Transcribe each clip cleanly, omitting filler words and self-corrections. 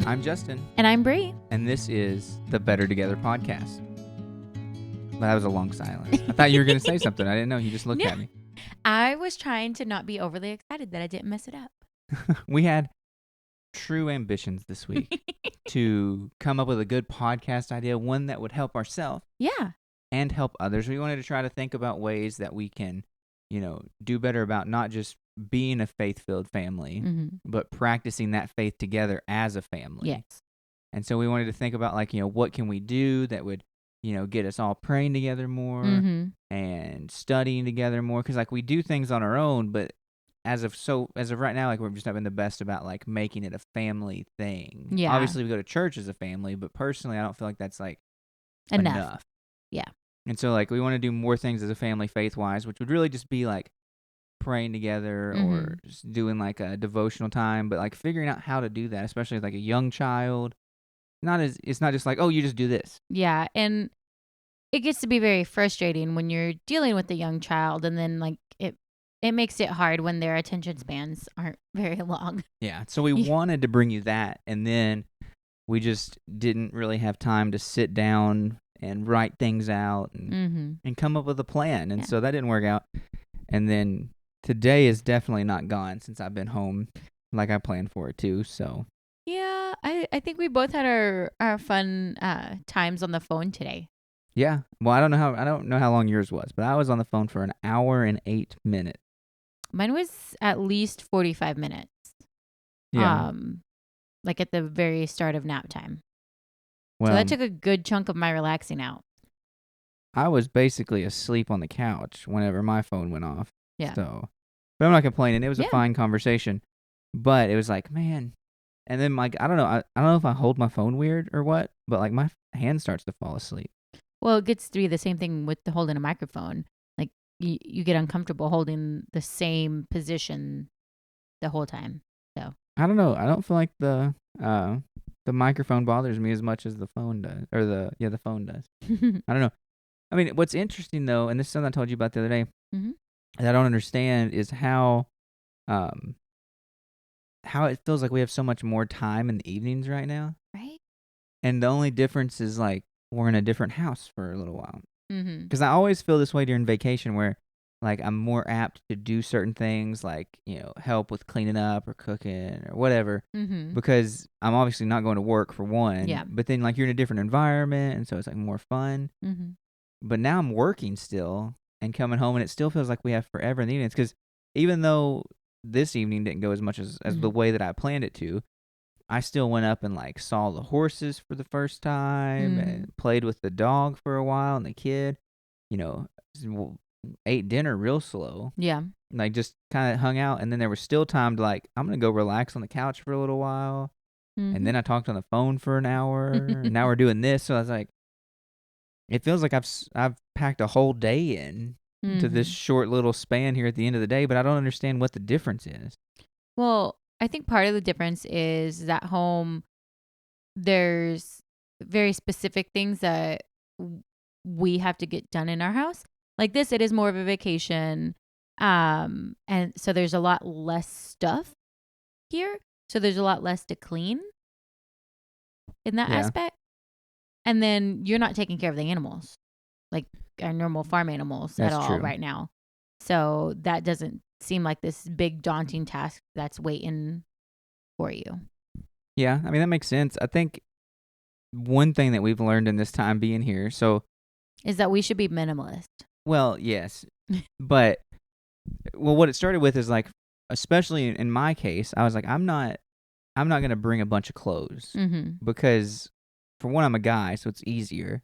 I'm Justin, And I'm Bree. and this is the Better Together podcast. But that was a long silence. I thought you were going to say something. I didn't know. You just looked No. at me. I was trying to not be overly excited that I didn't mess it up. We had true ambitions this week to come up with a good podcast idea, one that would help ourselves Yeah. and help others. We wanted to try to think about ways that we can, do better about not just being a faith-filled family, but practicing that faith together as a family. Yes. And so we wanted to think about, what can we do that would, get us all praying together more and studying together more. Because, we do things on our own, but as of right now, we're just not been the best about, making it a family thing. Yeah. Obviously, we go to church as a family, but personally, I don't feel like that's, enough. Yeah. And so, we want to do more things as a family faith-wise, which would really just be, praying together or just doing, a devotional time, but, figuring out how to do that, especially with, a young child. It's not just oh, you just do this. Yeah. And it gets to be very frustrating when you're dealing with a young child, and then, it makes it hard when their attention spans aren't very long. Yeah. So we wanted to bring you that, and then we just didn't really have time to sit down and write things out and come up with a plan. And so that didn't work out. And then today is definitely not gone since I've been home like I planned for it too. So Yeah. I think we both had our fun times on the phone today. yeah. Well, I don't know how long yours was, but I was on the phone for an hour and 8 minutes. Mine was at least 45 minutes. Yeah. At the very start of nap time. Well, So that took a good chunk of my relaxing out. I was basically asleep on the couch whenever my phone went off. Yeah. So, but I'm not complaining. It was a fine conversation, but it was man. And then I don't know. I don't know if I hold my phone weird or what, but my hand starts to fall asleep. Well, it gets to be the same thing with holding a microphone. You get uncomfortable holding the same position the whole time. So I don't know. I don't feel like the microphone bothers me as much as the phone does, or the phone does. I don't know. I mean, what's interesting though, and this is something I told you about the other day, that I don't understand is how it feels like we have so much more time in the evenings right now. Right. And the only difference is we're in a different house for a little while. Mm-hmm. Because I always feel this way during vacation where I'm more apt to do certain things help with cleaning up or cooking or whatever because I'm obviously not going to work for one. Yeah. But then you're in a different environment and so it's more fun. Mm-hmm. But now I'm working still and coming home and it still feels like we have forever in the evenings because even though this evening didn't go as much as the way that I planned it to, I still went up and saw the horses for the first time and played with the dog for a while and the kid, ate dinner real slow. Yeah. Just kind of hung out. And then there was still time to I'm going to go relax on the couch for a little while. And then I talked on the phone for an hour. And now we're doing this. So I was it feels like I've packed a whole day in to this short little span here at the end of the day, but I don't understand what the difference is. Well, I think part of the difference is that home, there's very specific things that we have to get done in our house. Like this, it is more of a vacation. And so there's a lot less stuff here. So there's a lot less to clean in that aspect. And then you're not taking care of the animals, like our normal farm animals at all right now. So that doesn't seem like this big daunting task that's waiting for you. Yeah, I mean, that makes sense. I think one thing that we've learned in this time being here, is that we should be minimalist. Well, yes, but what it started with is especially in my case, I was I'm not going to bring a bunch of clothes because for one, I'm a guy, so it's easier.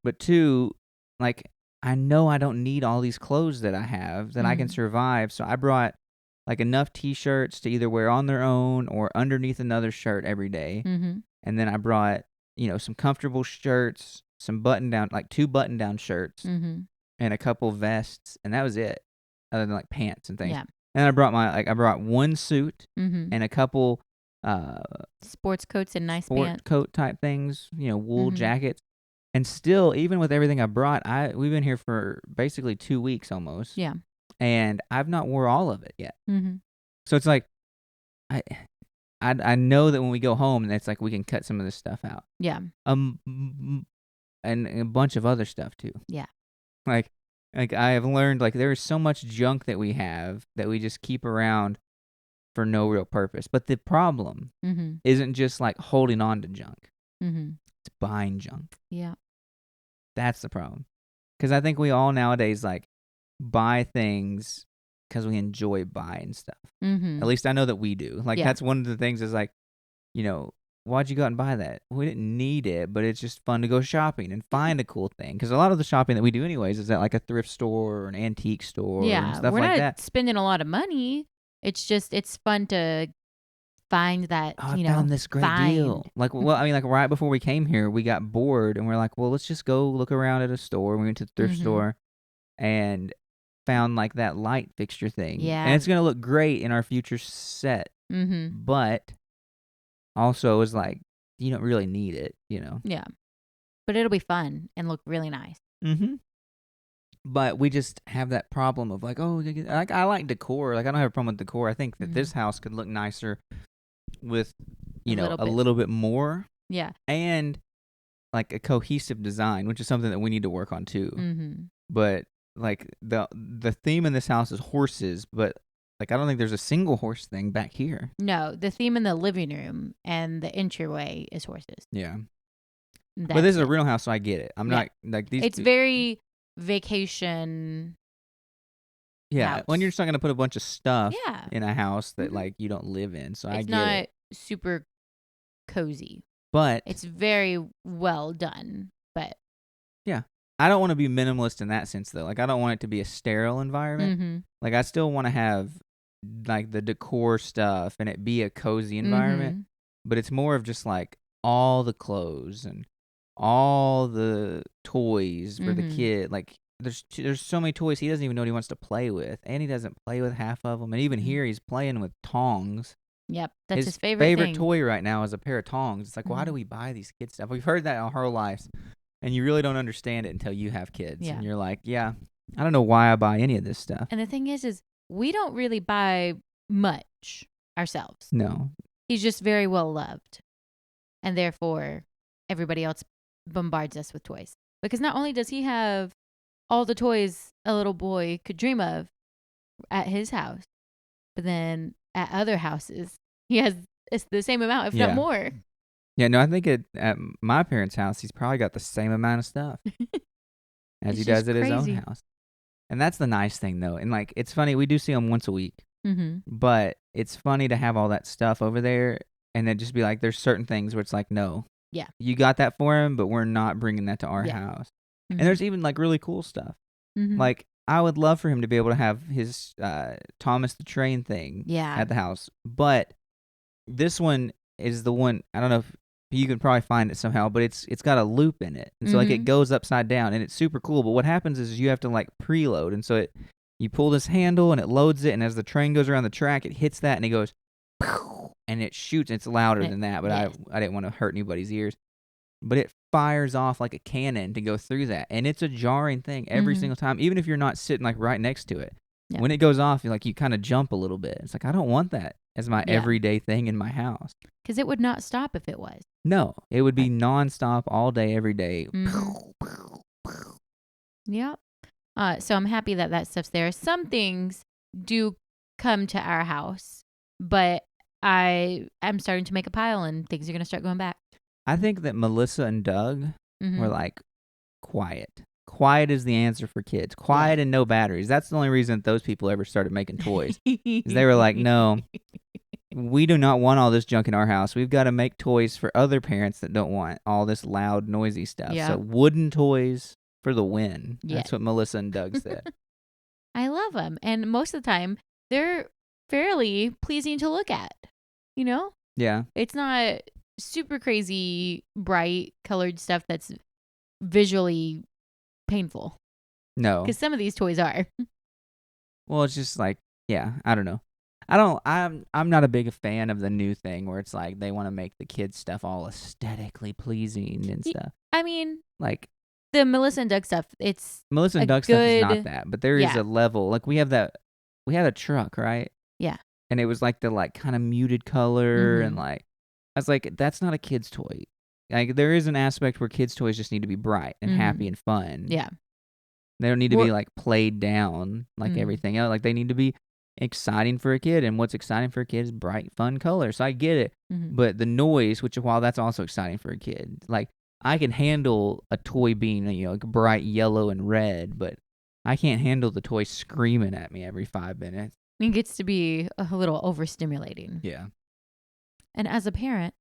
But two, I know I don't need all these clothes that I have that I can survive. So I brought enough t-shirts to either wear on their own or underneath another shirt every day. And then I brought, some comfortable shirts, some button-down, 2 button-down shirts and a couple vests. And that was it, other than pants and things. Yeah. And I brought I brought one suit and a couple sports coats and nice sport pants. coat type things, wool jackets. And still, even with everything I brought, we've been here for basically 2 weeks almost. Yeah. And I've not wore all of it yet. So it's I know that when we go home, that's like we can cut some of this stuff out. Yeah. And a bunch of other stuff too. Yeah. Like I have learned, like, there is so much junk that we have that we just keep around for no real purpose. But the problem isn't just like holding on to junk. It's buying junk. Yeah. That's the problem. Because I think we all nowadays like buy things because we enjoy buying stuff. At least I know that we do. Like, that's one of the things is like, why'd you go out and buy that? We didn't need it, but it's just fun to go shopping and find a cool thing. Because a lot of the shopping that we do anyways is at like a thrift store or an antique store and stuff like that. We're not spending a lot of money. It's just, it's fun to find that, I found this great deal. Like, well, I mean, like right before we came here, we got bored and we're like, well, let's just go look around at a store. We went to the thrift store and found like that light fixture thing. Yeah. And it's going to look great in our future set. But also is like, you don't really need it, Yeah. But it'll be fun and look really nice. But we just have that problem of like, like, I like decor. Like, I don't have a problem with decor. I think that this house could look nicer with, a little bit more. Yeah. And like a cohesive design, which is something that we need to work on too. But like the theme in this house is horses, but like I don't think there's a single horse thing back here. No, the theme in the living room and the entryway is horses. Yeah. But this is a real house, so I get it. I'm not like these. It's very vacation. Yeah, house. when you're just not gonna put a bunch of stuff in a house that like you don't live in, so I get it. It's not super cozy, but it's very well done. But yeah, I don't want to be minimalist in that sense though. Like I don't want it to be a sterile environment. Like I still want to have like the decor stuff and it be a cozy environment. But it's more of just like all the clothes and all the toys for the kid. Like there's so many toys he doesn't even know what he wants to play with, and he doesn't play with half of them. And even here he's playing with tongs. Yep, that's his favorite thing. Toy right now is a pair of tongs. It's like, why do we buy these kids stuff? We've heard that our whole lives, and you really don't understand it until you have kids. And you're like, I don't know why I buy any of this stuff. And the thing is we don't really buy much ourselves. No. He's just very well loved. And therefore, everybody else bombards us with toys. Because not only does he have all the toys a little boy could dream of at his house, but then at other houses, he has it's the same amount, if not more. Yeah, no, I think at my parents' house, he's probably got the same amount of stuff as he does at his own house. And that's the nice thing, though. And, like, it's funny. We do see him once a week. But it's funny to have all that stuff over there and then just be like, there's certain things where it's like, no. Yeah. You got that for him, but we're not bringing that to our house. And there's even, like, really cool stuff. Like, I would love for him to be able to have his Thomas the Train thing at the house. But this one is the one, I don't know if you can probably find it somehow, but it's got a loop in it. And so like it goes upside down and it's super cool. But what happens is you have to like preload. And so you pull this handle and it loads it. And as the train goes around the track, it hits that and it goes, and it shoots. It's louder than that, but I didn't want to hurt anybody's ears. But it fires off like a cannon to go through that. And it's a jarring thing every single time, even if you're not sitting like right next to it. Yeah. When it goes off, you kind of jump a little bit. It's like, I don't want that as my everyday thing in my house. Because it would not stop if it was. No, it would be nonstop all day, every day. Yep. So I'm happy that stuff's there. Some things do come to our house, but I'm starting to make a pile and things are going to start going back. I think that Melissa and Doug were like, quiet. Quiet is the answer for kids. Quiet and no batteries. That's the only reason that those people ever started making toys. They were like, no, we do not want all this junk in our house. We've got to make toys for other parents that don't want all this loud, noisy stuff. Yeah. So wooden toys for the win. That's what Melissa and Doug said. I love them. And most of the time, they're fairly pleasing to look at. You know? Yeah. It's not super crazy, bright, colored stuff that's visually painful. No. Because some of these toys are. Well, it's just like, I don't know. I'm not a big fan of the new thing where it's like they want to make the kids stuff all aesthetically pleasing and stuff. I mean, like the Melissa and Doug stuff, it's Melissa and Doug stuff is not that, but there is a level. Like we have a truck, right? Yeah. and it was like the like kind of muted color, and like I was like, that's not a kid's toy. Like there is an aspect where kids' toys just need to be bright and happy and fun. Yeah. They don't need to be like played down like everything else. Like they need to be exciting for a kid, and what's exciting for a kid is bright, fun colors. So I get it, but the noise, which while that's also exciting for a kid, like I can handle a toy being like bright yellow and red, but I can't handle the toy screaming at me every 5 minutes. It gets to be a little overstimulating. Yeah. And as a parent,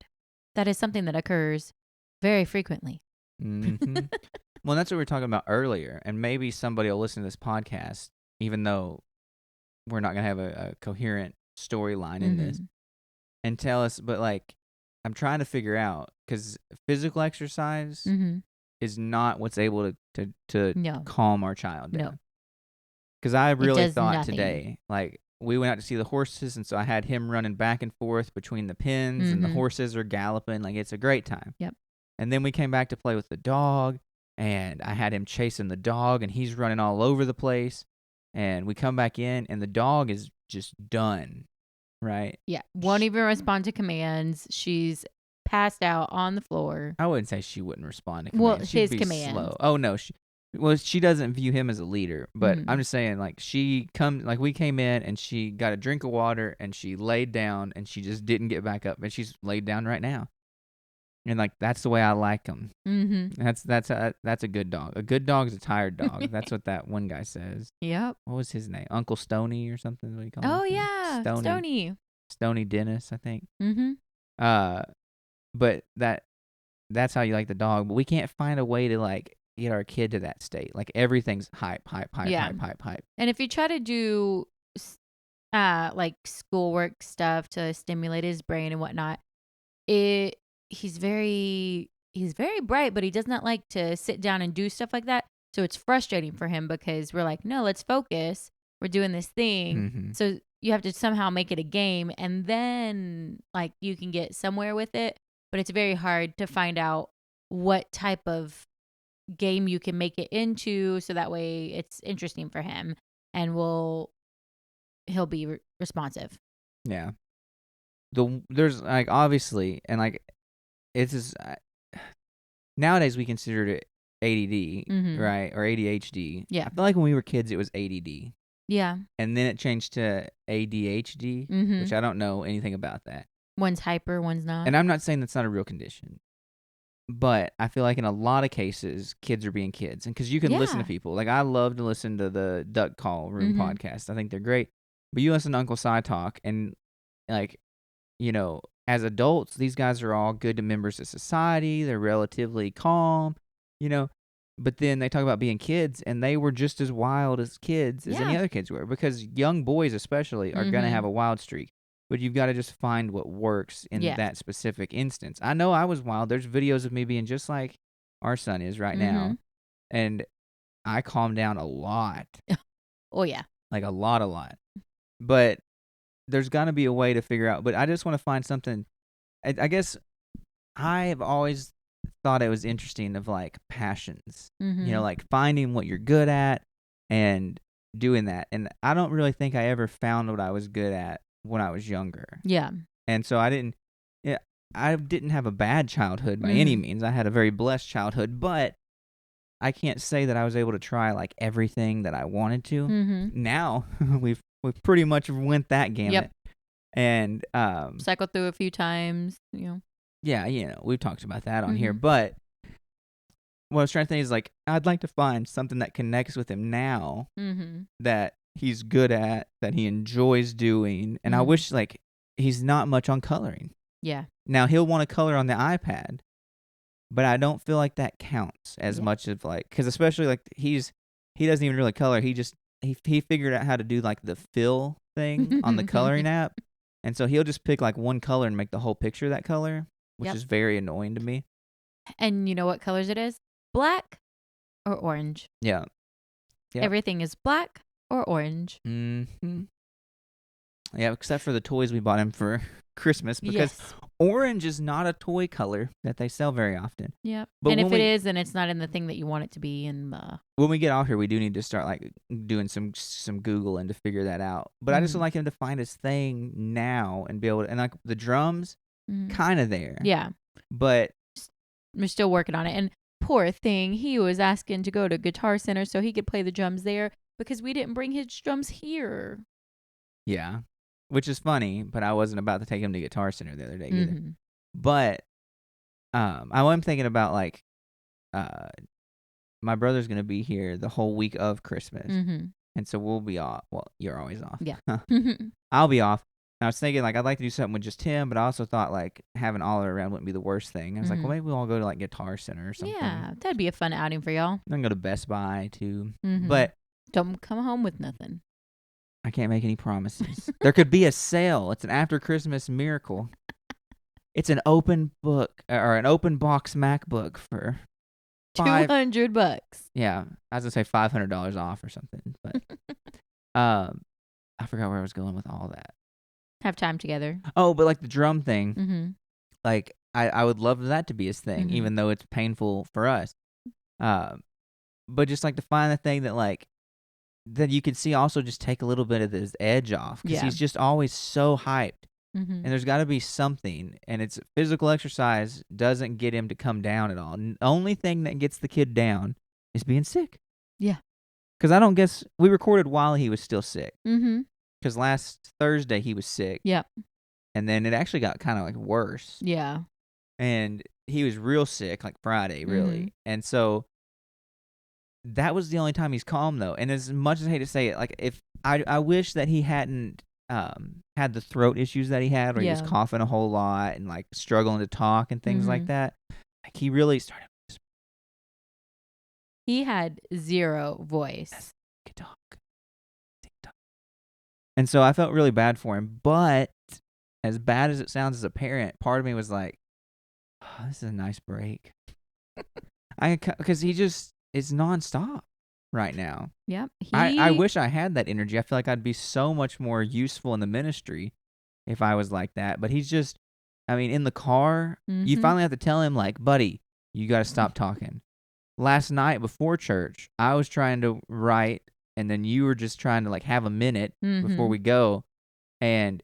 that is something that occurs very frequently. Well, that's what we were talking about earlier, and maybe somebody will listen to this podcast, even though we're not going to have a coherent storyline in this, and tell us, but like, I'm trying to figure out, because physical exercise is not what's able to calm our child down. Because I really thought today, like, we went out to see the horses, and so I had him running back and forth between the pens, and the horses are galloping. Like, it's a great time. Yep. And then we came back to play with the dog, and I had him chasing the dog, and he's running all over the place. And we come back in, and the dog is just done, right? Yeah. Won't even respond to commands. She's passed out on the floor. I wouldn't say she wouldn't respond to commands. Well, She'd his be commands. slow. Oh, no. She doesn't view him as a leader, but I'm just saying, like, we came in, and she got a drink of water, and she laid down, and she just didn't get back up, and she's laid down right now. And like that's the way I like them. That's a good dog. A good dog is a tired dog. That's what that one guy says. Yep. What was his name? Uncle Stony or something? What do you call him? Oh yeah, Stony Dennis, I think. Mm-hmm. But that's how you like the dog. But we can't find a way to like get our kid to that state. Like everything's hype. And if you try to do like schoolwork stuff to stimulate his brain and whatnot, he's very bright, but he does not like to sit down and do stuff like that. So it's frustrating for him because we're like, no, let's focus. We're doing this thing. So you have to somehow make it a game, and then like you can get somewhere with it. But it's very hard to find out what type of game you can make it into, so that way it's interesting for him, and he'll be responsive. Yeah. There's like obviously, and like it's just, nowadays we consider it ADD, right, or ADHD. Yeah. I feel like when we were kids it was ADD. Yeah. And then it changed to ADHD, which I don't know anything about that. One's hyper, one's not. And I'm not saying that's not a real condition, but I feel like in a lot of cases kids are being kids, and because you can listen to people. Like I love to listen to the Duck Call Room podcast. I think they're great. But you listen to Uncle Si talk, and like, you know, as adults, these guys are all good members of society. They're relatively calm, you know. But then they talk about being kids, and they were just as wild as kids as any other kids were. Because young boys especially are going to have a wild streak. But you've got to just find what works in that specific instance. I know I was wild. There's videos of me being just like our son is right now. And I calmed down a lot. Oh, yeah. Like a lot. But there's got to be a way to figure out. But I just want to find something. I guess I have always thought it was interesting of like passions. You know, like finding what you're good at and doing that. And I don't really think I ever found what I was good at when I was younger. Yeah. And so I didn't have a bad childhood by any means. I had a very blessed childhood, but I can't say that I was able to try like everything that I wanted to. Now we've pretty much went that gamut. Yep. And cycled through a few times, you know. Yeah, you know, we've talked about that on here, but what I was trying to think is like I'd like to find something that connects with him now that he's good at, that he enjoys doing, and I wish like he's not much on coloring. Yeah. Now he'll want to color on the iPad, but I don't feel like that counts as much of like, because especially like he doesn't even really color. He figured out how to do like the fill thing on the coloring app, and so he'll just pick like one color and make the whole picture that color, which is very annoying to me. And you know what colors it is? Black or orange. Yeah. Yep. Everything is black or orange. Yeah, except for the toys we bought him for Christmas, because Orange is not a toy color that they sell very often. Yep. But And if when it is, then it's not in the thing that you want it to be. And we get off here, we do need to start like doing some Googling to figure that out. But I just would like him to find his thing now and be able to, and like the drums, kind of there. Yeah. But we're still working on it. And poor thing, he was asking to go to Guitar Center so he could play the drums there because we didn't bring his drums here. Yeah. Which is funny, but I wasn't about to take him to Guitar Center the other day either. But I am thinking about like my brother's going to be here the whole week of Christmas. And so we'll be off. Well, you're always off. Yeah. I'll be off. And I was thinking like I'd like to do something with just him, but I also thought like having all around wouldn't be the worst thing. I was like, well, maybe we'll all go to like Guitar Center or something. Yeah, that'd be a fun outing for y'all. Then go to Best Buy too. But don't come home with nothing. I can't make any promises. There could be a sale. It's an after Christmas miracle. It's an open book or an open box MacBook for $200. Yeah, I was gonna say $500 off or something, but I forgot where I was going with all that. Have time together. Oh, but like the drum thing, like I would love that to be his thing, even though it's painful for us. But just like to find the thing that like that you can see also just take a little bit of this edge off because he's just always so hyped. And there's got to be something, and it's physical exercise doesn't get him to come down at all. The only thing that gets the kid down is being sick. Yeah. Because I don't guess we recorded while he was still sick. Because last Thursday he was sick. Yep. And then it actually got kind of like worse. Yeah. And he was real sick, like Friday, really. And so that was the only time he's calm, though. And as much as I hate to say it, like if I wish that he hadn't had the throat issues that he had, where he was coughing a whole lot and like struggling to talk and things like that. Like he really started. He had zero voice. And so I felt really bad for him. But as bad as it sounds as a parent, part of me was like, oh, this is a nice break. Because he just is nonstop right now. Yep. I wish I had that energy. I feel like I'd be so much more useful in the ministry if I was like that. But he's just, I mean, in the car, you finally have to tell him, like, buddy, you got to stop talking. Last night before church, I was trying to write, and then you were just trying to, like, have a minute before we go, and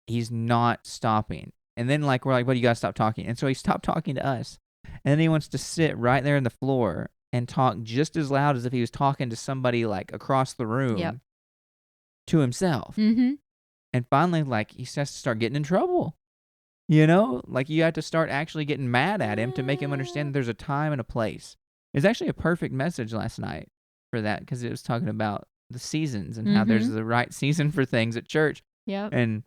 he's not stopping. And then, like, we're like, buddy, you got to stop talking. And so he stopped talking to us. And then he wants to sit right there on the floor and talk just as loud as if he was talking to somebody like across the room to himself. And finally, like, he has to start getting in trouble. You know? Like, you have to start actually getting mad at him to make him understand that there's a time and a place. It's actually a perfect message last night for that because it was talking about the seasons and how there's the right season for things at church. Yep. And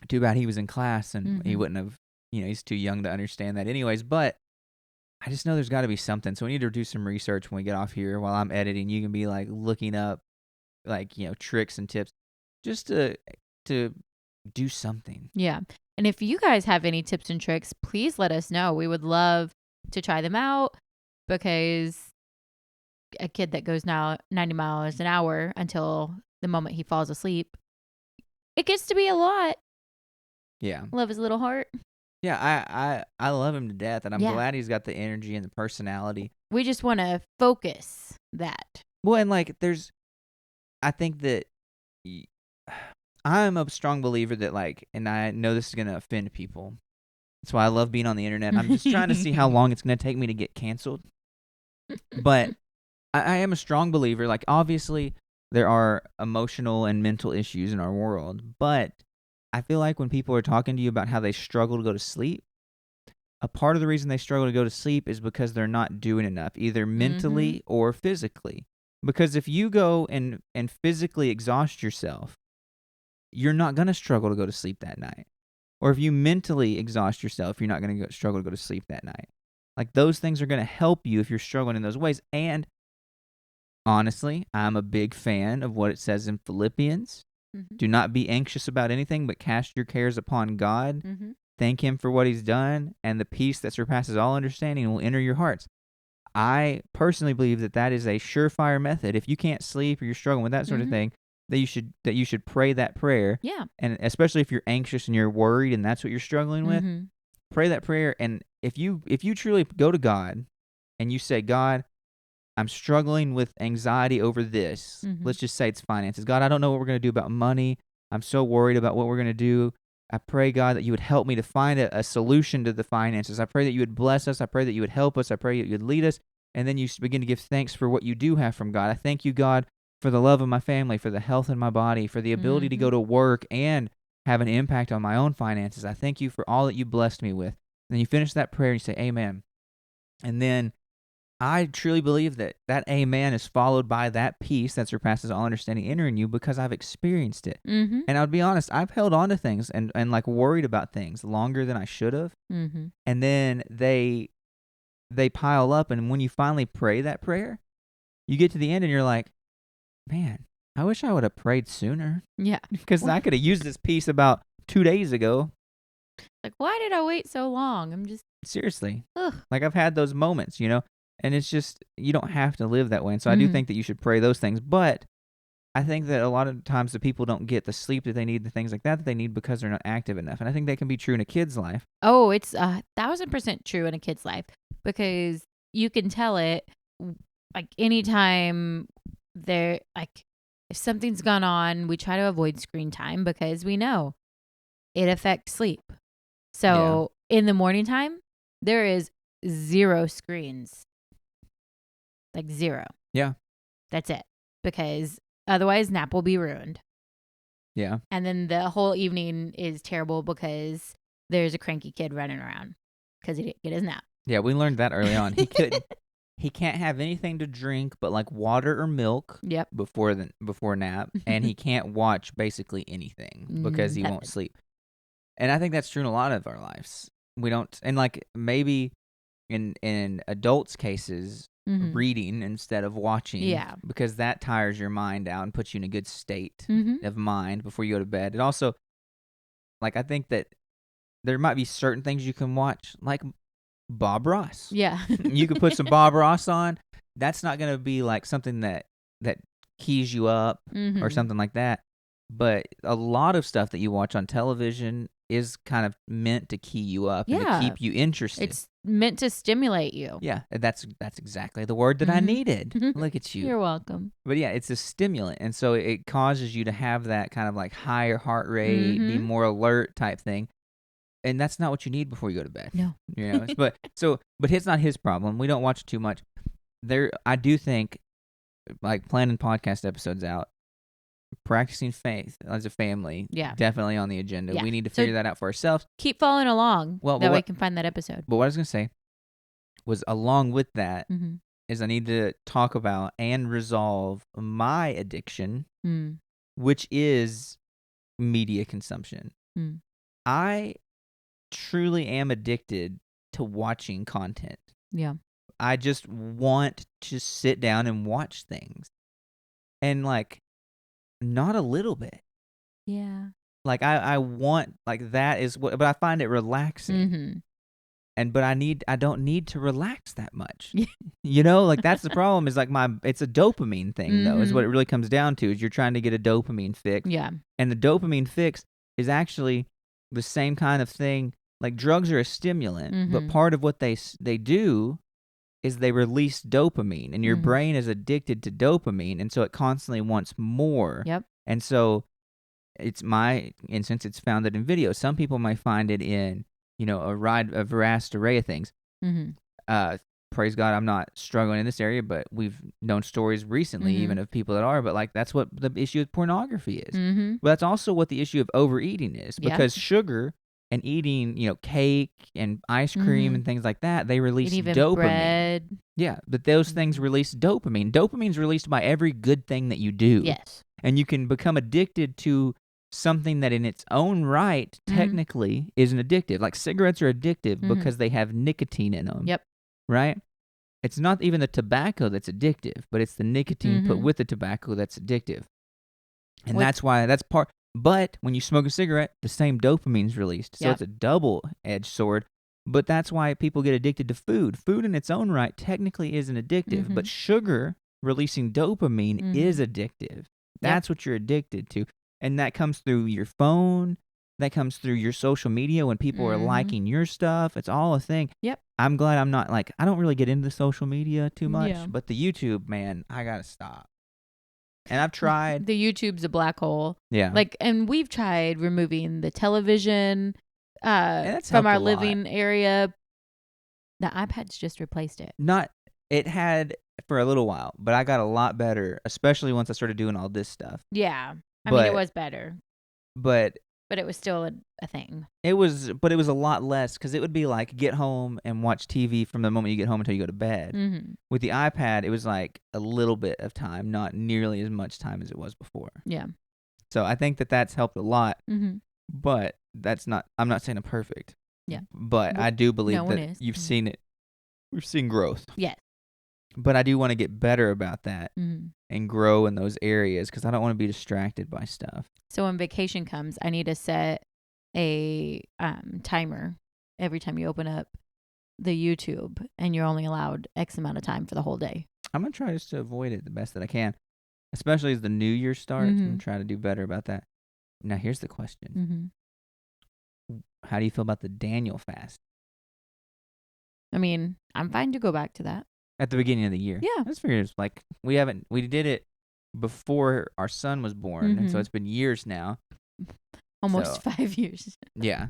too bad he was in class and he wouldn't have, he's too young to understand that anyways. But I just know there's got to be something. So we need to do some research when we get off here while I'm editing. You can be like looking up like, tricks and tips just to do something. Yeah. And if you guys have any tips and tricks, please let us know. We would love to try them out because a kid that goes now 90 miles an hour until the moment he falls asleep, it gets to be a lot. Yeah. Love his little heart. Yeah, I love him to death, and I'm glad he's got the energy and the personality. We just want to focus that. Well, and like I think that I'm a strong believer that like, and I know this is going to offend people. That's why I love being on the internet. I'm just trying to see how long it's going to take me to get canceled. But I am a strong believer. Like, obviously, there are emotional and mental issues in our world, but I feel like when people are talking to you about how they struggle to go to sleep, a part of the reason they struggle to go to sleep is because they're not doing enough, either mentally or physically. Because if you go and physically exhaust yourself, you're not going to struggle to go to sleep that night. Or if you mentally exhaust yourself, you're not going to struggle to go to sleep that night. Like, those things are going to help you if you're struggling in those ways. And honestly, I'm a big fan of what it says in Philippians. Do not be anxious about anything, but cast your cares upon God. Thank him for what he's done, and the peace that surpasses all understanding will enter your hearts. I personally believe that is a surefire method. If you can't sleep or you're struggling with that sort of thing, that you should pray that prayer. Yeah. And especially if you're anxious and you're worried and that's what you're struggling with, pray that prayer, and if you truly go to God and you say, God, I'm struggling with anxiety over this. Let's just say it's finances. God, I don't know what we're going to do about money. I'm so worried about what we're going to do. I pray, God, that you would help me to find a solution to the finances. I pray that you would bless us. I pray that you would help us. I pray that you would lead us. And then you begin to give thanks for what you do have from God. I thank you, God, for the love of my family, for the health in my body, for the ability to go to work and have an impact on my own finances. I thank you for all that you blessed me with. And then you finish that prayer and you say, amen. And then I truly believe that amen is followed by that peace that surpasses all understanding entering you, because I've experienced it. And I'll be honest, I've held on to things and like worried about things longer than I should have. And then they pile up, and when you finally pray that prayer, you get to the end and you're like, man, I wish I would have prayed sooner. Yeah. Because I could have used this peace about 2 days ago. Like, why did I wait so long? I'm just... Seriously. Ugh. Like, I've had those moments, and it's just, you don't have to live that way. And so I do think that you should pray those things. But I think that a lot of times the people don't get the sleep that they need, the things like that they need, because they're not active enough. And I think that can be true in a kid's life. Oh, it's 1,000% true in a kid's life, because you can tell it, like, anytime they're, like, if something's gone on, we try to avoid screen time because we know it affects sleep. So in the morning time, there is 0 screens. Like 0. Yeah. That's it. Because otherwise nap will be ruined. Yeah. And then the whole evening is terrible because there's a cranky kid running around because he didn't get his nap. Yeah, we learned that early on. He can't have anything to drink but like water or milk before nap, and he can't watch basically anything because he won't sleep. And I think that's true in a lot of our lives. We don't, and like maybe in adults' cases, reading instead of watching, because that tires your mind out and puts you in a good state of mind before you go to bed. It also, like, I think that there might be certain things you can watch, like Bob Ross. Yeah. You could put some Bob Ross on. That's not going to be like something that keys you up or something like that. But a lot of stuff that you watch on television is kind of meant to key you up and to keep you interested. It's meant to stimulate you. Yeah, that's exactly the word that I needed. Look at you. You're welcome. But yeah, it's a stimulant, and so it causes you to have that kind of like higher heart rate, be more alert type thing. And that's not what you need before you go to bed. No. But it's not his problem. We don't watch it too much. I do think, like, planning podcast episodes out, practicing faith as a family, definitely on the agenda. We need to figure that out for ourselves. Keep following along. That way we can find that episode. But what I was going to say was, along with that, is I need to talk about and resolve my addiction, which is media consumption. I truly am addicted to watching content. Yeah. I just want to sit down and watch things. And like, not a little bit. Yeah. Like I want, like, that is what, but I find it relaxing. But I don't need to relax that much. Like, that's the problem, is like it's a dopamine thing though, is what it really comes down to, is you're trying to get a dopamine fix. Yeah. And the dopamine fix is actually the same kind of thing. Like, drugs are a stimulant, but part of what they do is they release dopamine, and your brain is addicted to dopamine, and so it constantly wants more. Yep. And so it's my instance, it's found that in video. Some people might find it in, a vast array of things. Praise God, I'm not struggling in this area, but we've known stories recently even of people that are, but like, that's what the issue with pornography is. But that's also what the issue of overeating is, because sugar and eating, cake and ice cream and things like that, they release dopamine. Bread. Yeah, but those things release dopamine. Dopamine's released by every good thing that you do. Yes. And you can become addicted to something that in its own right technically isn't addictive. Like, cigarettes are addictive because they have nicotine in them. Yep. Right? It's not even the tobacco that's addictive, but it's the nicotine put with the tobacco that's addictive. And that's why that's part. But when you smoke a cigarette, the same dopamine's released. So it's a double-edged sword. But that's why people get addicted to food. Food in its own right technically isn't addictive, but sugar releasing dopamine is addictive. That's what you're addicted to. And that comes through your phone, that comes through your social media when people are liking your stuff. It's all a thing. Yep. I'm glad I'm not like, I don't really get into social media too much, Yeah. but the YouTube, man, I gotta stop. And I've tried. The YouTube's a black hole. Yeah. Like, and we've tried removing the television from our living area. The iPad's just replaced it. It had for a little while, but I got a lot better, especially once I started doing all this stuff. Yeah. I mean, it was better. But it was still a thing. It was a lot less because it would be like get home and watch TV from the moment you get home until you go to bed. Mm-hmm. With the iPad, it was like a little bit of time, not nearly as much time as it was before. Yeah. So I think that's helped a lot. Mm-hmm. But I'm not saying I'm perfect. Yeah. But I do believe that you've seen it. We've seen growth. Yes. But I do want to get better about that and grow in those areas because I don't want to be distracted by stuff. So when vacation comes, I need to set a timer every time you open up the YouTube, and you're only allowed X amount of time for the whole day. I'm going to try just to avoid it the best that I can, especially as the new year starts. I'm going to try to do better about that. Now, here's the question. How do you feel about the Daniel fast? I mean, I'm fine to go back to that. At the beginning of the year. Yeah. That's figured. It's like we did it before our son was born, and so it's been years now. Almost 5 years. Yeah.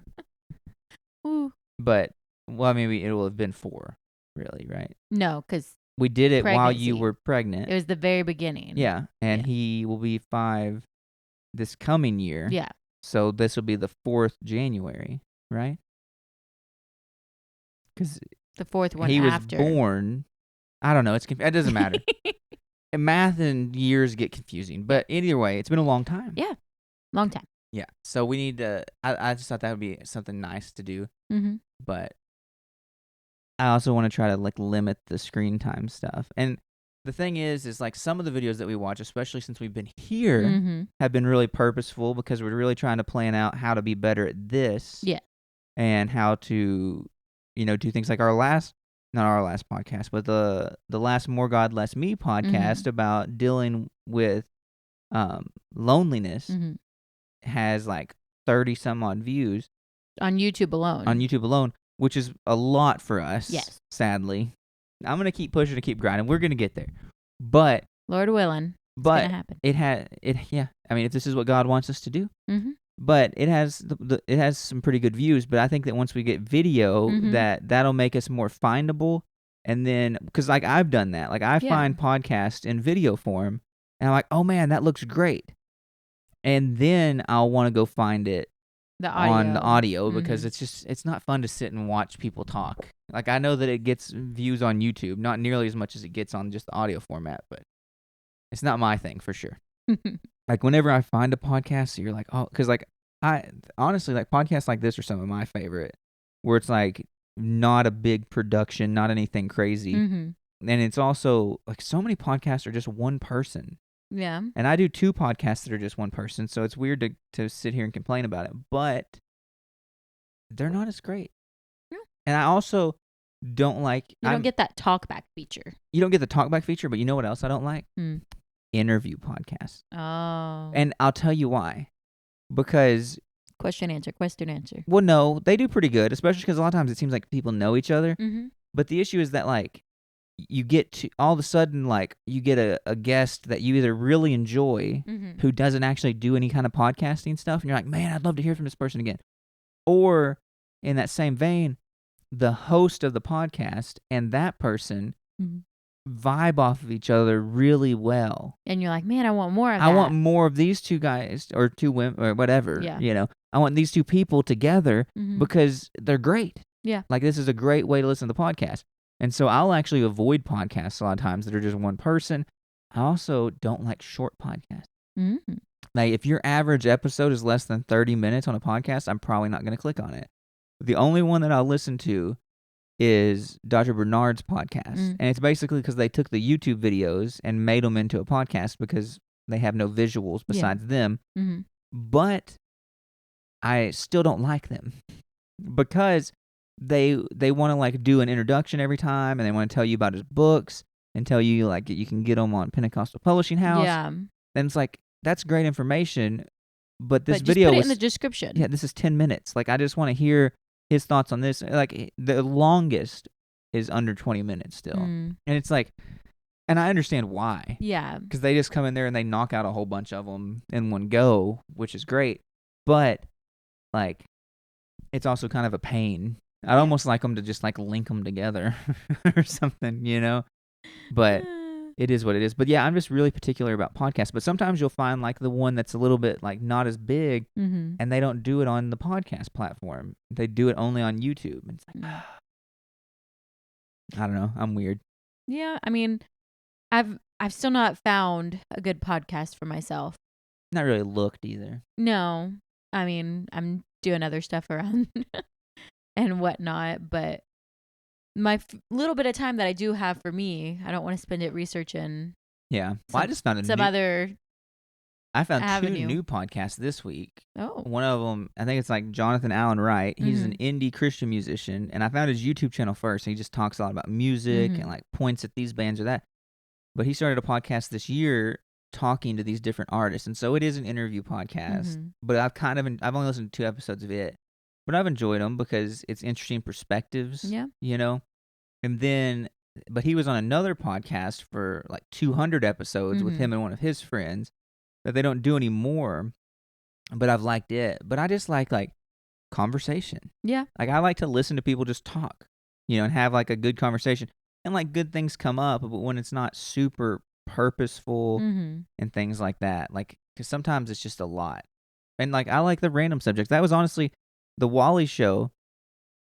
Ooh. But, well, maybe it will have been 4, really, right? No, because we did it while you were pregnant. It was the very beginning. Yeah, and he will be 5 this coming year. Yeah. So this will be the 4th January, right? Because the 4th one he after. was born. I don't know. It doesn't matter. Math and years get confusing. But either way, it's been a long time. Yeah. Long time. Yeah. So we need to, I just thought that would be something nice to do. But I also want to try to like limit the screen time stuff. And the thing is like some of the videos that we watch, especially since we've been here, have been really purposeful because we're really trying to plan out how to be better at this. Yeah. And how to, do things like not our last podcast, but the last More God, Less Me podcast about dealing with loneliness has like 30 some odd views. On YouTube alone. Which is a lot for us. Yes. Sadly. I'm going to keep pushing to keep grinding. We're going to get there. But Lord willing, it's going to happen. Yeah. I mean, if this is what God wants us to do. But it has it has some pretty good views. But I think that once we get video, that'll make us more findable. And then, because like I've done that, like I find podcasts in video form, and I'm like, oh man, that looks great. And then I'll want to go find it on the audio because it's not fun to sit and watch people talk. Like I know that it gets views on YouTube, not nearly as much as it gets on just the audio format, but it's not my thing for sure. Like whenever I find a podcast, you're like, oh, because like I honestly like podcasts like this are some of my favorite, where it's like not a big production, not anything crazy, and it's also like so many podcasts are just one person. Yeah. And I do 2 podcasts that are just one person, so it's weird to sit here and complain about it, but they're not as great. Yeah. And I also don't like... You don't get that talkback feature. You don't get the talkback feature, but you know what else I don't like? Interview podcasts. Oh. And I'll tell you why. Because... Question, answer. Well, no, they do pretty good, especially because a lot of times it seems like people know each other. But the issue is that, like, you get to... All of a sudden, like, you get a guest that you either really enjoy who doesn't actually do any kind of podcasting stuff, and you're like, man, I'd love to hear from this person again. Or, in that same vein, the host of the podcast and that person vibe off of each other really well. And you're like, man, I want more of that. I want more of these 2 guys or 2 women or whatever, I want these 2 people together because they're great. Yeah. Like, this is a great way to listen to the podcast. And so I'll actually avoid podcasts a lot of times that are just one person. I also don't like short podcasts. Like, if your average episode is less than 30 minutes on a podcast, I'm probably not going to click on it. The only one that I'll listen to is Dr. Bernard's podcast. And it's basically because they took the YouTube videos and made them into a podcast because they have no visuals besides them. But I still don't like them because they want to like do an introduction every time, and they want to tell you about his books and tell you like you can get them on Pentecostal Publishing House. Yeah. And it's like, that's great information, But this just video put it was in the description. Yeah, this is 10 minutes. Like, I just want to hear his thoughts on this. Like, the longest is under 20 minutes still. And it's like, and I understand why. Yeah. Because they just come in there and they knock out a whole bunch of them in one go, which is great. But, like, it's also kind of a pain. I'd almost like them to just, like, link them together or something, you know? But it is what it is. But, yeah, I'm just really particular about podcasts. But sometimes you'll find, like, the one that's a little bit, like, not as big, and they don't do it on the podcast platform. They do it only on YouTube. It's like, I don't know. I'm weird. Yeah, I mean, I've still not found a good podcast for myself. Not really looked either. No. I mean, I'm doing other stuff around and whatnot, but my little bit of time that I do have for me, I don't want to spend it researching. Yeah. Well, I just found I found avenue. 2 new podcasts this week. Oh. One of them, I think it's like Jonathan Allen Wright. He's an indie Christian musician, and I found his YouTube channel first. He just talks a lot about music and like points at these bands or that. But he started a podcast this year talking to these different artists, and so it is an interview podcast. But I've only listened to 2 episodes of it, but I've enjoyed them because it's interesting perspectives. Yeah. You know, and then, but he was on another podcast for like 200 episodes with him and one of his friends that they don't do anymore. But I've liked it. But I just like conversation. Yeah. Like, I like to listen to people just talk, you know, and have like a good conversation. And like good things come up, but when it's not super purposeful and things like that, like, because sometimes it's just a lot. And like, I like the random subjects. That was honestly the Wally show.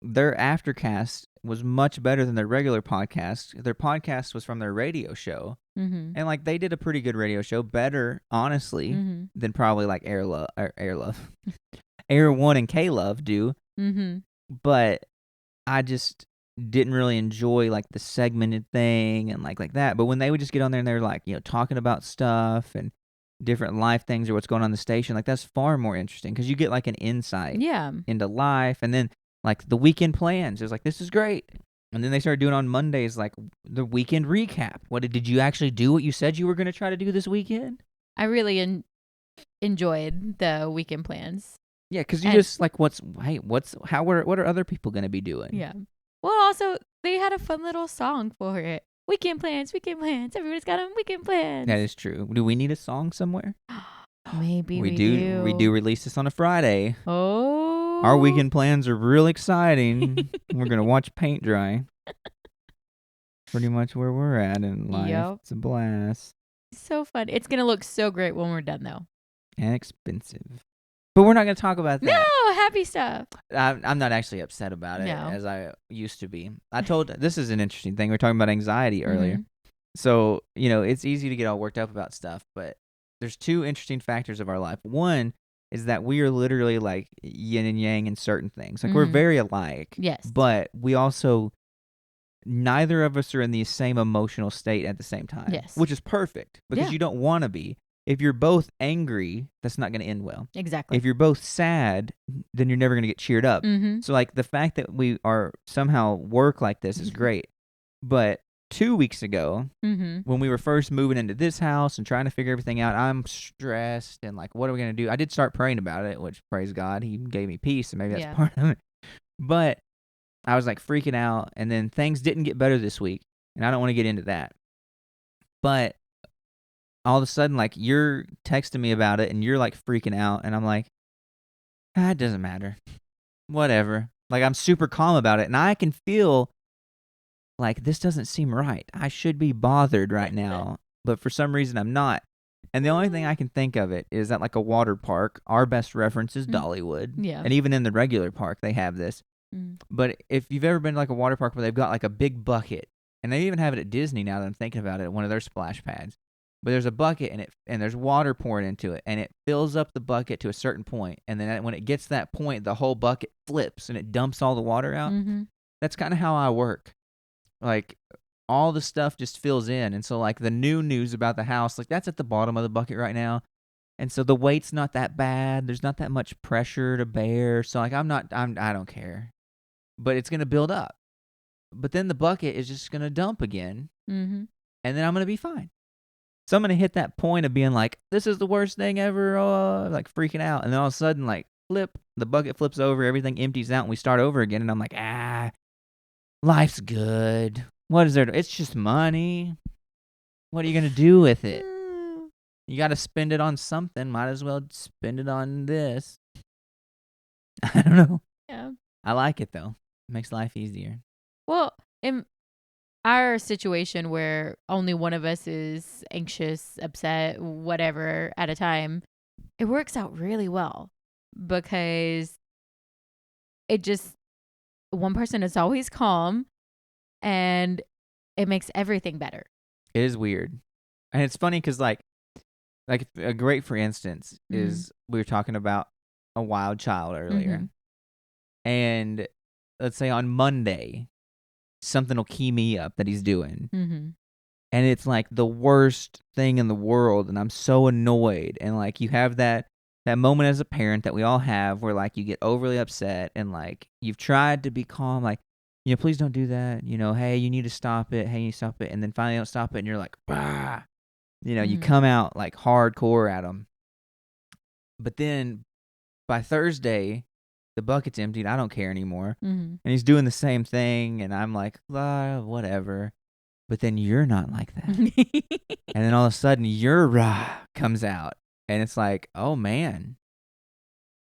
Their aftercast was much better than their regular podcast. Their podcast was from their radio show. And like, they did a pretty good radio show, better honestly than probably like Air 1 and K Love do. But I just didn't really enjoy like the segmented thing and like that. But when they would just get on there and they're like, you know, talking about stuff and different life things or what's going on in the station, like, that's far more interesting because you get like an insight into life. And then like the weekend plans, it was like, this is great. And then they started doing on Mondays like the weekend recap. What did you actually do? What you said you were going to try to do this weekend? I really enjoyed the weekend plans. Yeah, because you just like, what are other people going to be doing? Yeah. Well, also they had a fun little song for it. Weekend plans, weekend plans. Everybody's got a weekend plans. That is true. Do we need a song somewhere? Maybe we do. We do release this on a Friday. Oh. Our weekend plans are real exciting. We're going to watch paint dry. Pretty much where we're at in life. Yep. It's a blast. So fun. It's going to look so great when we're done, though. And expensive. But we're not going to talk about that. No, happy stuff. I'm not actually upset about it as I used to be. This is an interesting thing. We were talking about anxiety earlier. So, you know, it's easy to get all worked up about stuff, but there's 2 interesting factors of our life. One is that we are literally like yin and yang in certain things. Like, we're very alike. Yes. But we also, neither of us are in the same emotional state at the same time. Yes. Which is perfect because you don't want to be. If you're both angry, that's not going to end well. Exactly. If you're both sad, then you're never going to get cheered up. So like, the fact that we are somehow work like this is great. But 2 weeks ago, when we were first moving into this house and trying to figure everything out, I'm stressed and like, what are we going to do? I did start praying about it, which, praise God, he gave me peace, and maybe that's part of it. But I was like freaking out, and then things didn't get better this week, and I don't want to get into that. But all of a sudden, like, you're texting me about it and you're like freaking out, and I'm like, it doesn't matter. Whatever. Like, I'm super calm about it, and I can feel like, this doesn't seem right. I should be bothered right now, but for some reason I'm not. And the only thing I can think of it is that, like, a water park, our best reference is Dollywood. Yeah. And even in the regular park, they have this. But if you've ever been to like a water park where they've got like a big bucket, and they even have it at Disney now that I'm thinking about it, at one of their splash pads. But there's a bucket and there's water poured into it, and it fills up the bucket to a certain point, and then when it gets to that point, the whole bucket flips and it dumps all the water out. That's kind of how I work. Like, all the stuff just fills in, and so like the new news about the house, like, that's at the bottom of the bucket right now, and so the weight's not that bad. There's not that much pressure to bear. So like, I don't care, but it's gonna build up. But then the bucket is just gonna dump again, and then I'm gonna be fine. So I'm going to hit that point of being like, this is the worst thing ever, like freaking out. And then all of a sudden, like, the bucket flips over, everything empties out, and we start over again. And I'm like, life's good. What is there? It's just money. What are you going to do with it? You got to spend it on something. Might as well spend it on this. I don't know. Yeah. I like it, though. It makes life easier. Well, in our situation where only one of us is anxious, upset, whatever at a time, it works out really well because one person is always calm and it makes everything better. It is weird. And it's funny because, like a great, for instance, is we were talking about a wild child earlier. And let's say on Monday, something will key me up that he's doing. And it's like the worst thing in the world. And I'm so annoyed. And like you have that moment as a parent that we all have where like you get overly upset and like you've tried to be calm, like, please don't do that. Hey, you need to stop it. Hey, you stop it. And then finally don't stop it. And you're like, bah. You come out like hardcore at him. But then by Thursday, the bucket's emptied. I don't care anymore. And he's doing the same thing. And I'm like, whatever. But then you're not like that. And then all of a sudden, your rah comes out. And it's like, oh, man,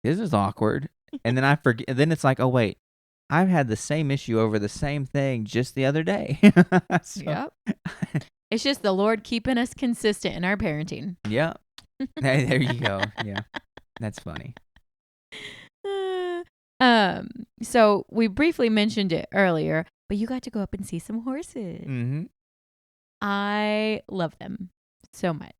this is awkward. And then I forget. And then it's like, oh, wait, I've had the same issue over the same thing just the other day. Yep. It's just the Lord keeping us consistent in our parenting. Yep. There you go. Yeah. That's funny. So we briefly mentioned it earlier, but you got to go up and see some horses. I love them so much.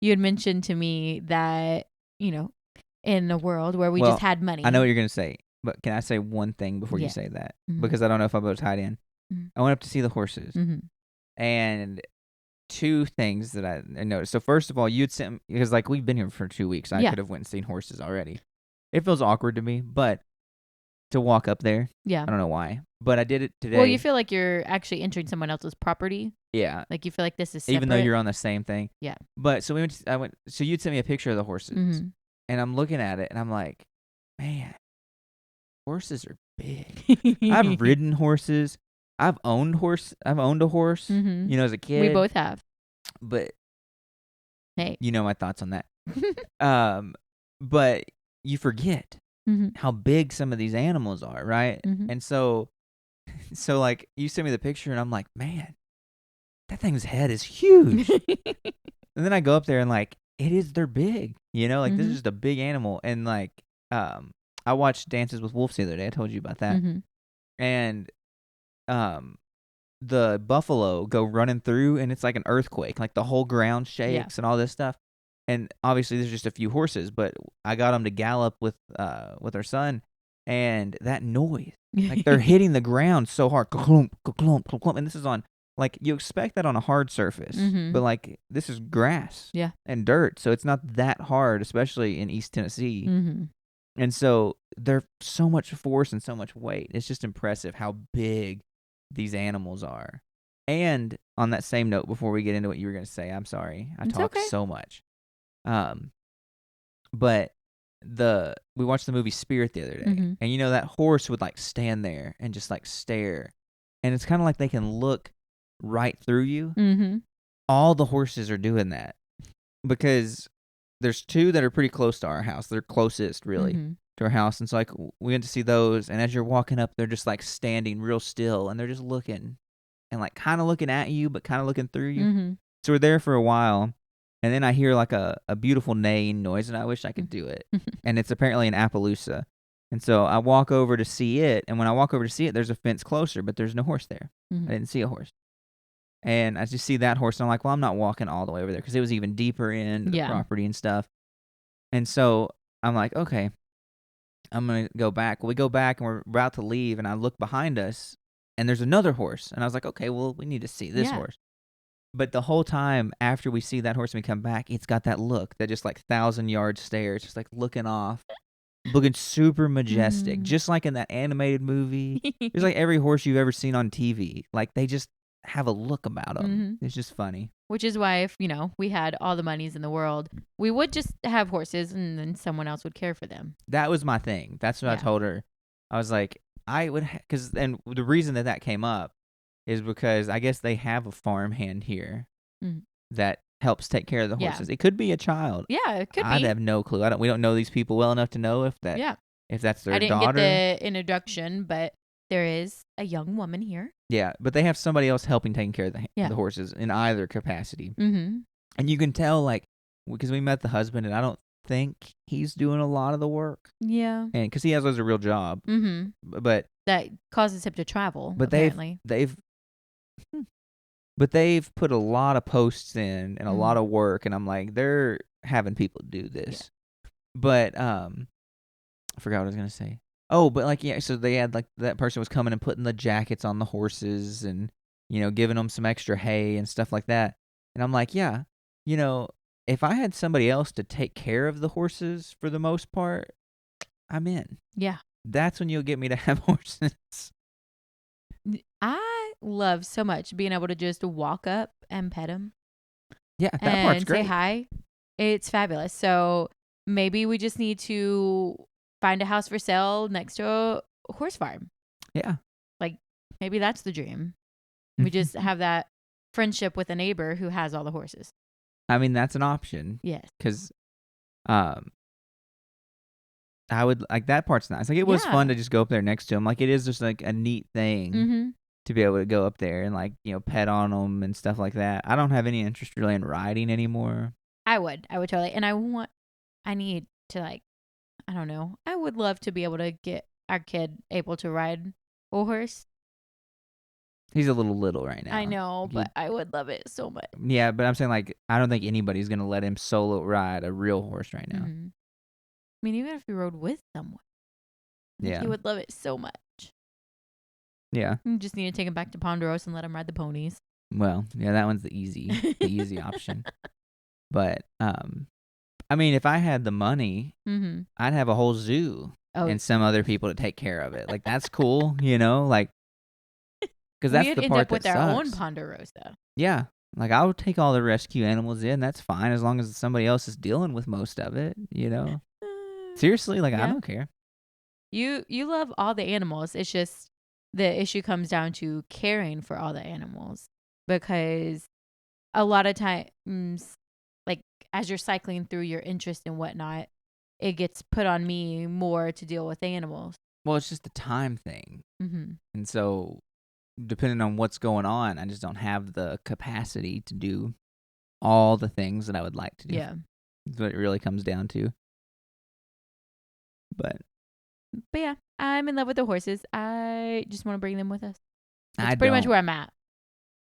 You had mentioned to me that, in a world where we just had money. I know what you're going to say, but can I say one thing before you say that? Because I don't know if I'll be able to tie it in. I went up to see the horses. And two things that I noticed. So first of all, you'd sent, because like we've been here for 2 weeks. I could have went and seen horses already. It feels awkward to me, but to walk up there, I don't know why, but I did it today. Well, you feel like you're actually entering someone else's property. Yeah. Like you feel like this is separate. Even though you're on the same thing. Yeah. But so so you'd sent me a picture of the horses and I'm looking at it and I'm like, man, horses are big. I've ridden horses. I've owned a horse, as a kid. We both have. But hey, my thoughts on that. But you forget how big some of these animals are, right? And so like you sent me the picture and I'm like, man, that thing's head is huge. And then I go up there and like they're big, like this is just a big animal. And like I watched Dances with Wolves the other day. I told you about that. And the buffalo go running through and it's like an earthquake, like the whole ground shakes and all this stuff. And obviously there's just a few horses, but I got them to gallop with our son, and that noise, like they're hitting the ground so hard, ka-clump, ka-clump, ka-clump. And this is on, like, you expect that on a hard surface, but like this is grass and dirt, so it's not that hard, especially in East Tennessee. And so they're so much force and so much weight. It's just impressive how big these animals are. And on that same note, before we get into what you were going to say, I'm sorry, I talk so much. But we watched the movie Spirit the other day, and that horse would like stand there and just like stare, and it's kind of like they can look right through you. All the horses are doing that because there's two that are pretty close to our house. They're closest really to our house, and so like we went to see those, and as you're walking up, they're just like standing real still, and they're just looking and like kind of looking at you, but kind of looking through you. So we're there for a while. And then I hear like a beautiful neighing noise, and I wish I could do it. And it's apparently an Appaloosa. And so I walk over to see it, and when I walk over to see it, there's a fence closer, but there's no horse there. I didn't see a horse. And I just see that horse, and I'm like, well, I'm not walking all the way over there, because it was even deeper into the property and stuff. And so I'm like, okay, I'm going to go back. Well, we go back, and we're about to leave, and I look behind us, and there's another horse. And I was like, okay, well, we need to see this horse. But the whole time after we see that horse and we come back, it's got that look, that just like 1,000-yard stare. It's just like looking off, looking super majestic, just like in that animated movie. It's like every horse you've ever seen on TV. Like they just have a look about them. It's just funny. which is why if, we had all the monies in the world, we would just have horses and then someone else would care for them. That was my thing. That's what I told her. I was like, I would, and the reason that came up is because I guess they have a farmhand here that helps take care of the horses. It could be a child. Yeah, it could be. I have no clue. We don't know these people well enough to know if that's their daughter. I didn't get the introduction, but there is a young woman here. Yeah, but they have somebody else helping taking care of the horses in either capacity. Mm-hmm. And you can tell, because we met the husband, and I don't think he's doing a lot of the work. Yeah. And because he has a real job. Mm-hmm. But that causes him to travel, but apparently. They've put a lot of posts in and a lot of work, and I'm like, they're having people do this. Yeah. But I forgot what I was gonna say. Oh, but so they had that person was coming and putting the jackets on the horses and giving them some extra hay and stuff like that. And I'm like, yeah, if I had somebody else to take care of the horses for the most part, I'm in. Yeah. That's when you'll get me to have horses. I love so much being able to just walk up and pet them. Yeah, that part's great. And say hi. It's fabulous. So maybe we just need to find a house for sale next to a horse farm. Yeah. Maybe that's the dream. We just have that friendship with a neighbor who has all the horses. I mean, that's an option. Yes. Because I would that part's nice. It was fun to just go up there next to him. It is just a neat thing to be able to go up there and pet on them and stuff like that. I don't have any interest really in riding anymore. I would totally. And I need to I don't know. I would love to be able to get our kid able to ride a horse. He's a little right now. I know, but I would love it so much. Yeah, but I'm saying I don't think anybody's going to let him solo ride a real horse right now. Mm-hmm. I mean, even if he rode with someone. He would love it so much. Yeah. You just need to take him back to Ponderosa and let him ride the ponies. Well, yeah, that one's the easy option. But, I mean, if I had the money, I'd have a whole zoo and some other people to take care of it. That's cool, because that's the part that with sucks. Our own Ponderosa. Yeah. I'll take all the rescue animals in. That's fine as long as somebody else is dealing with most of it, Seriously, I don't care. You love all the animals. It's just the issue comes down to caring for all the animals, because a lot of times, as you're cycling through your interest and whatnot, it gets put on me more to deal with animals. Well, it's just a time thing. Mm-hmm. And so, depending on what's going on, I just don't have the capacity to do all the things that I would like to do. Yeah. That's what it really comes down to. But yeah, I'm in love with the horses. I just want to bring them with us. That's pretty much where I'm at.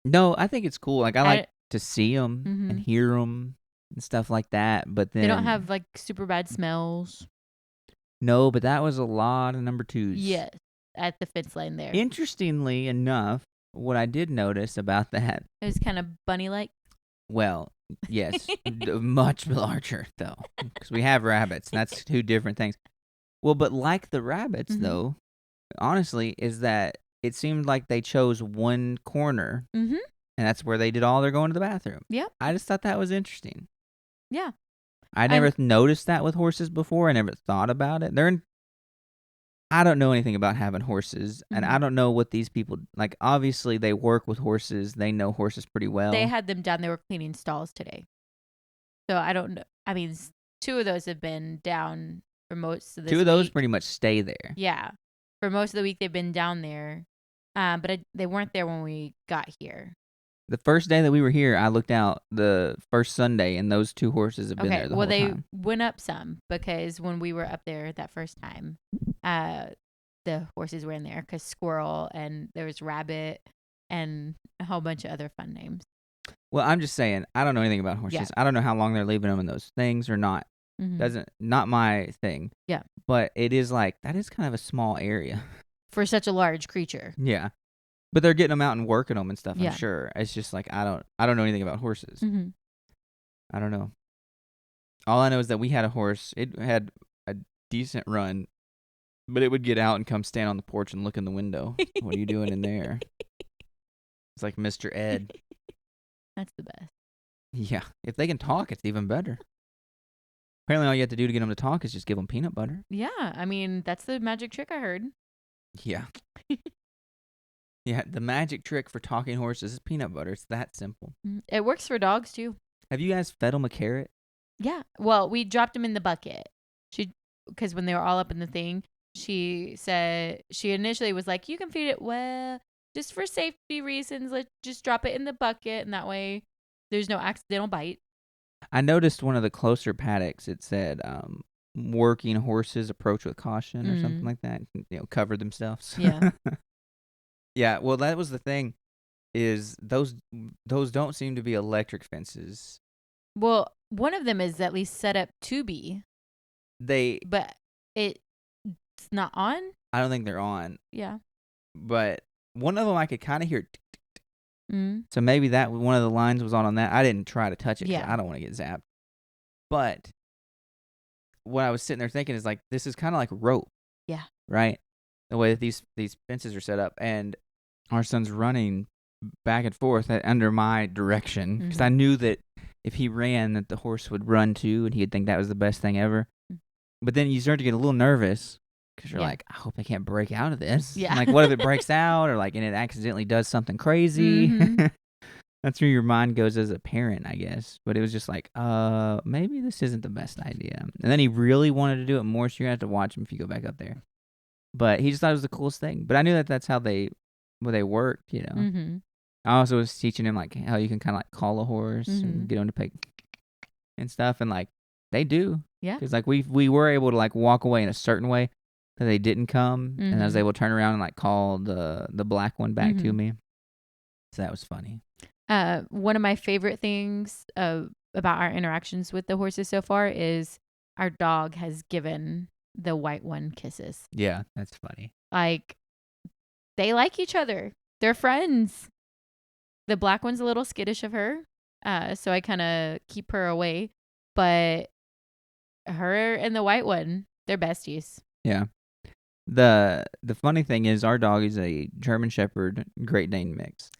No, I think it's cool. I like to see them and hear them and stuff like that. But then they don't have super bad smells. No, but that was a lot of number 2s. Yes, at the fence line there. Interestingly enough, what I did notice about that, it was kind of bunny-like. Well, yes, much larger though, because we have rabbits. And that's 2 different things. Well, but like the rabbits, though, honestly, is that it seemed like they chose one corner, and that's where they did all their going to the bathroom. Yep. I just thought that was interesting. Yeah. I never noticed that with horses before. I never thought about it. I don't know anything about having horses, and I don't know what these people, obviously they work with horses. They know horses pretty well. They had them down. They were cleaning stalls today. So I don't know. I mean, 2 of those have been down for most of this 2 of those week. pretty much stay there. Yeah. For most of the week, they've been down there. But they weren't there when we got here. The first day that we were here, I looked out the first Sunday, and those 2 horses have been there the whole time. Well, they went up some, because when we were up there that first time, the horses were in there, because squirrel, and there was rabbit, and a whole bunch of other fun names. Well, I'm just saying, I don't know anything about horses. Yeah. I don't know how long they're leaving them in those things or not. Not my thing. Yeah. But it is that is kind of a small area. For such a large creature. Yeah. But they're getting them out and working them and stuff, I'm sure. It's just I don't know anything about horses. I don't know. All I know is that we had a horse. It had a decent run, but it would get out and come stand on the porch and look in the window. What are you doing in there? It's like Mr. Ed. That's the best. Yeah. If they can talk, it's even better. Apparently, all you have to do to get them to talk is just give them peanut butter. Yeah, I mean, that's the magic trick I heard. Yeah. Yeah, the magic trick for talking horses is peanut butter. It's that simple. It works for dogs, too. Have you guys fed them a carrot? Yeah. Well, we dropped them in the bucket. Because when they were all up in the thing, she said, she initially was like, you can feed it, well, just for safety reasons, let's just drop it in the bucket. And that way there's no accidental bite. I noticed one of the closer paddocks, it said, working horses approach with caution or something like that. Cover themselves. Yeah. Yeah, well, that was the thing, is those don't seem to be electric fences. Well, one of them is at least set up to be. But it's not on? I don't think they're on. Yeah. But one of them I could kind of hear. Mm. So maybe that one of the lines was on that. I didn't try to touch it because Yeah. I don't want to get zapped. But what I was sitting there thinking is like, this is kind of like rope. Yeah. Right? The way that these fences are set up. And our son's running back and forth under my direction because I knew that if he ran, that the horse would run too, and he'd think that was the best thing ever. But then you start to get a little nervous because you're like, I hope they can't break out of this. Yeah. Like, what if it breaks out or and it accidentally does something crazy? That's where your mind goes as a parent, I guess. But it was just like, maybe this isn't the best idea. And then he really wanted to do it more, so you're going to have to watch him if you go back up there. But he just thought it was the coolest thing. But I knew that that's how they worked, I also was teaching him how you can kind of call a horse and get him to pay and stuff, and they do. Yeah. Because we were able to walk away in a certain way that they didn't come, and I was able to turn around and call the black one back to me. So that was funny. One of my favorite things about our interactions with the horses so far is our dog has given the white one kisses. Yeah, that's funny. They like each other. They're friends. The black one's a little skittish of her, so I kind of keep her away. But her and the white one, they're besties. Yeah. The funny thing is our dog is a German Shepherd Great Dane mix.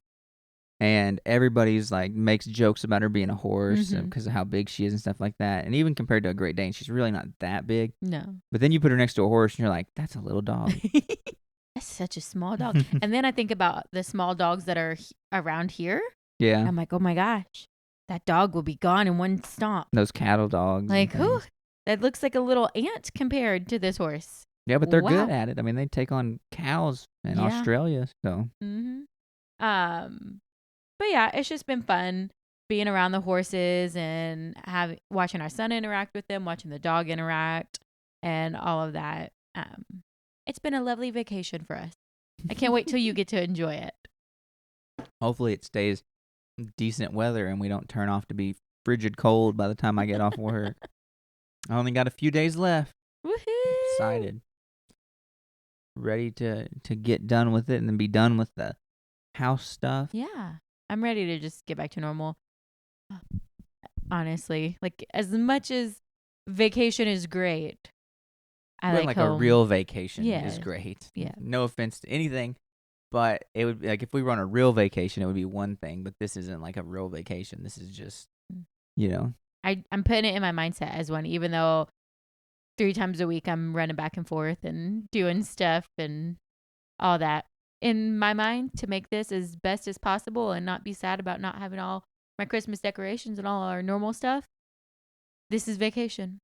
And everybody's makes jokes about her being a horse because of how big she is and stuff like that. And even compared to a Great Dane, she's really not that big. No. But then you put her next to a horse and you're like, that's a little dog. That's such a small dog. And then I think about the small dogs that are around here. Yeah. I'm like, oh my gosh, that dog will be gone in one stomp. Those cattle dogs. Whew, that looks like a little ant compared to this horse. Yeah, but they're good at it. I mean, they take on cows in Australia. So. But yeah, it's just been fun being around the horses and watching our son interact with them, watching the dog interact, and all of that. It's been a lovely vacation for us. I can't wait till you get to enjoy it. Hopefully it stays decent weather and we don't turn off to be frigid cold by the time I get off work. I only got a few days left. Woohoo! Excited. Ready to get done with it and then be done with the house stuff. Yeah. I'm ready to just get back to normal. Honestly, as much as vacation is great, I like home. A real vacation Yeah. is great. Yeah. No No offense to anything, but it would if we were on a real vacation, it would be one thing. But this isn't a real vacation. This is just, I'm putting it in my mindset as one, even though 3 times a week I'm running back and forth and doing stuff and all that. In my mind, to make this as best as possible and not be sad about not having all my Christmas decorations and all our normal stuff. This is vacation.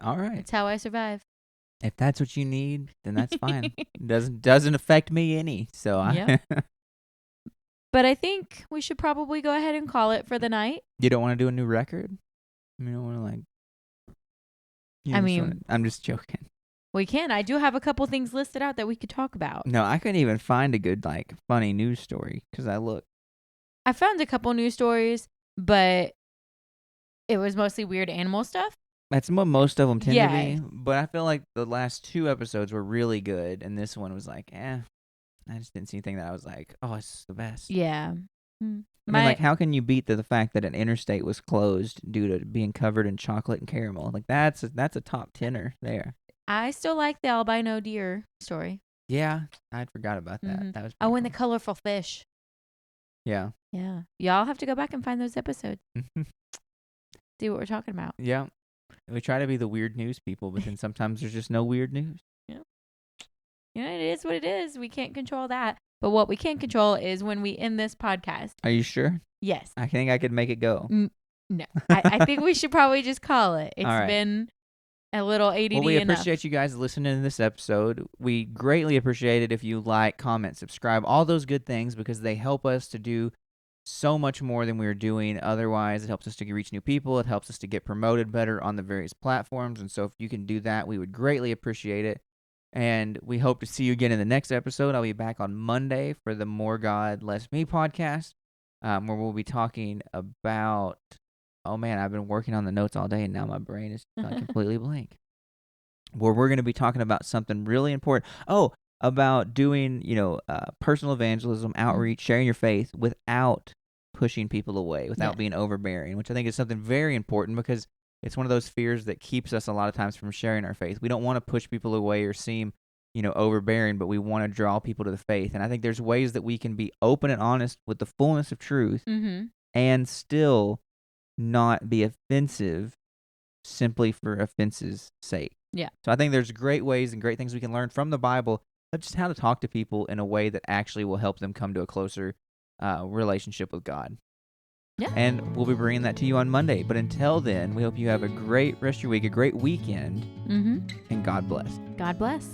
All right. It's how I survive. If that's what you need, then that's fine. Doesn't affect me any. So Yep. But I think we should probably go ahead and call it for the night. You don't want to do a new record? You don't want to I'm just joking. We can. I do have a couple things listed out that we could talk about. No, I couldn't even find a good funny news story because I looked. I found a couple news stories, but it was mostly weird animal stuff. That's what most of them tend to be. But I feel like the last 2 episodes were really good, and this one was I just didn't see anything that I was like, oh, it's the best. Yeah. I mean, how can you beat the fact that an interstate was closed due to being covered in chocolate and caramel? That's a top 10er there. I still like the albino deer story. Yeah, I forgot about that. Mm-hmm. That was and cool. the colorful fish. Yeah. Yeah. Y'all have to go back and find those episodes. see what we're talking about. Yeah. We try to be the weird news people, but then sometimes there's just no weird news. Yeah. It is what it is. We can't control that. But what we can control is when we end this podcast. Are you sure? Yes. I think I could make it go. No. I think we should probably just call it. It's right. been a little ADD Well, we enough. appreciate you guys listening to this episode. We greatly appreciate it if you like, comment, subscribe, all those good things, because they help us to do so much more than we were doing otherwise. It helps us to reach new people. It helps us to get promoted better on the various platforms. And so if you can do that, we would greatly appreciate it. And we hope to see you again in the next episode. I'll be back on Monday for the More God, Less Me podcast, where we'll be talking about, oh man, I've been working on the notes all day and now my brain is completely blank. Where we're going to be talking about something really important. Oh, about doing, personal evangelism, outreach, sharing your faith without pushing people away, without being overbearing, which I think is something very important, because it's one of those fears that keeps us a lot of times from sharing our faith. We don't want to push people away or seem, overbearing, but we want to draw people to the faith. And I think there's ways that we can be open and honest with the fullness of truth and still not be offensive simply for offense's sake. Yeah. So I think there's great ways and great things we can learn from the Bible of just how to talk to people in a way that actually will help them come to a closer relationship with God. Yeah. And we'll be bringing that to you on Monday. But until then, we hope you have a great rest of your week, a great weekend, and God bless. God bless.